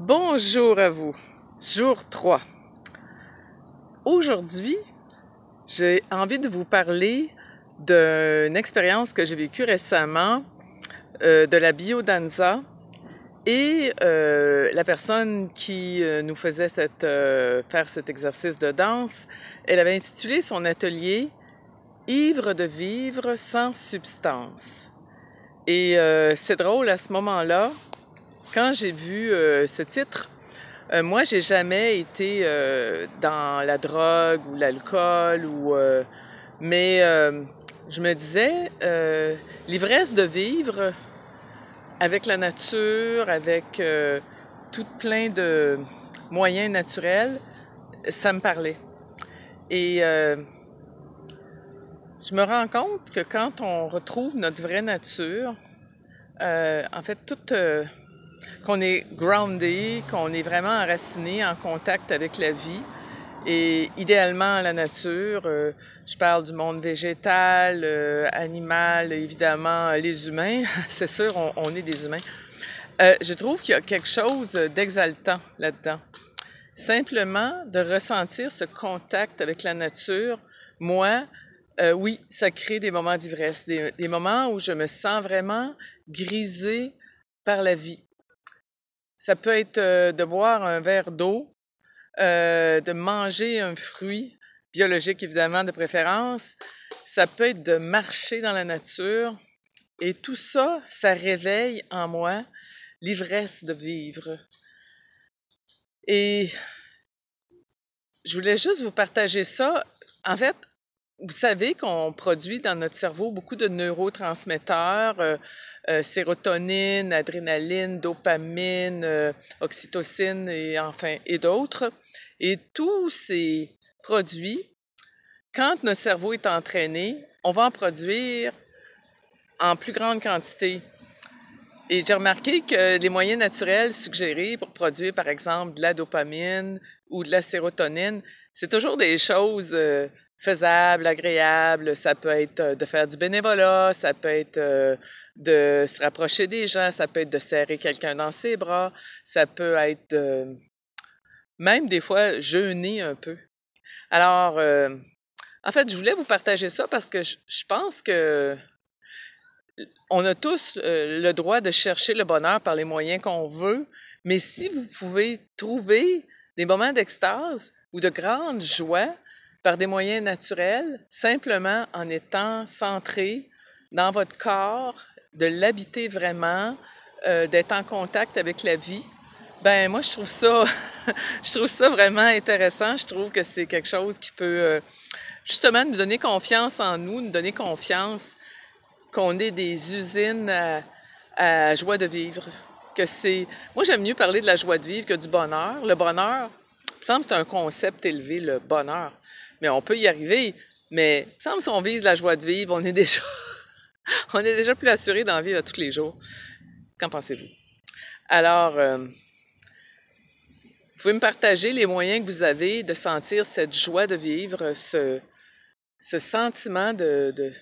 Bonjour à vous, jour 3. Aujourd'hui, j'ai envie de vous parler d'une expérience que j'ai vécue récemment de la biodanza et la personne qui nous faisait faire cet exercice de danse, elle avait intitulé son atelier « Ivre de vivre sans substance ». Et c'est drôle, à ce moment-là, quand j'ai vu ce titre, moi, j'ai jamais été dans la drogue ou l'alcool, mais je me disais, l'ivresse de vivre avec la nature, avec tout plein de moyens naturels, ça me parlait. Et je me rends compte que quand on retrouve notre vraie nature, en fait, qu'on est groundé, qu'on est vraiment enraciné en contact avec la vie et idéalement la nature. Je parle du monde végétal, animal, évidemment les humains. C'est sûr, on est des humains. Je trouve qu'il y a quelque chose d'exaltant là-dedans. Simplement de ressentir ce contact avec la nature, moi, oui, ça crée des moments d'ivresse, des moments où je me sens vraiment grisée par la vie. Ça peut être de boire un verre d'eau, de manger un fruit, biologique évidemment de préférence. Ça peut être de marcher dans la nature. Et tout ça, ça réveille en moi l'ivresse de vivre. Et je voulais juste vous partager ça. En fait, vous savez qu'on produit dans notre cerveau beaucoup de neurotransmetteurs, sérotonine, adrénaline, dopamine, oxytocine et d'autres. Et tous ces produits, quand notre cerveau est entraîné, on va en produire en plus grande quantité. Et j'ai remarqué que les moyens naturels suggérés pour produire, par exemple, de la dopamine ou de la sérotonine, c'est toujours des choses faisables, agréables. Ça peut être de faire du bénévolat, ça peut être de se rapprocher des gens, ça peut être de serrer quelqu'un dans ses bras, ça peut être même des fois jeûner un peu. Alors, en fait, je voulais vous partager ça parce que je pense que on a tous le droit de chercher le bonheur par les moyens qu'on veut, mais si vous pouvez trouver des moments d'extase ou de grande joie par des moyens naturels, simplement en étant centré dans votre corps, de l'habiter vraiment, d'être en contact avec la vie, ben moi je trouve ça je trouve ça vraiment intéressant. Je trouve que c'est quelque chose qui peut justement nous donner confiance en nous, nous donner confiance qu'on est des usines à joie de vivre. Moi, j'aime mieux parler de la joie de vivre que du bonheur. Le bonheur, il me semble que c'est un concept élevé, le bonheur. Mais on peut y arriver. Mais il me semble que si on vise la joie de vivre, on est déjà plus assuré d'en vivre à tous les jours. Qu'en pensez-vous? Alors, vous pouvez me partager les moyens que vous avez de sentir cette joie de vivre, ce sentiment d'être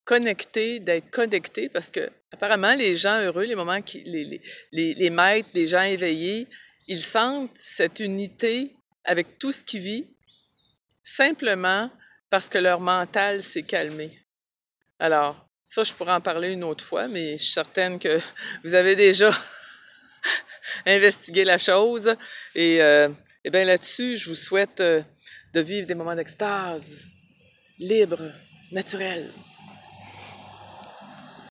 connecté, parce que apparemment les gens heureux, les moments les maîtres, les gens éveillés, ils sentent cette unité avec tout ce qui vit, simplement parce que leur mental s'est calmé. Alors, ça, je pourrais en parler une autre fois, mais je suis certaine que vous avez déjà investigué la chose. Et bien là-dessus, je vous souhaite de vivre des moments d'extase, libres, naturels.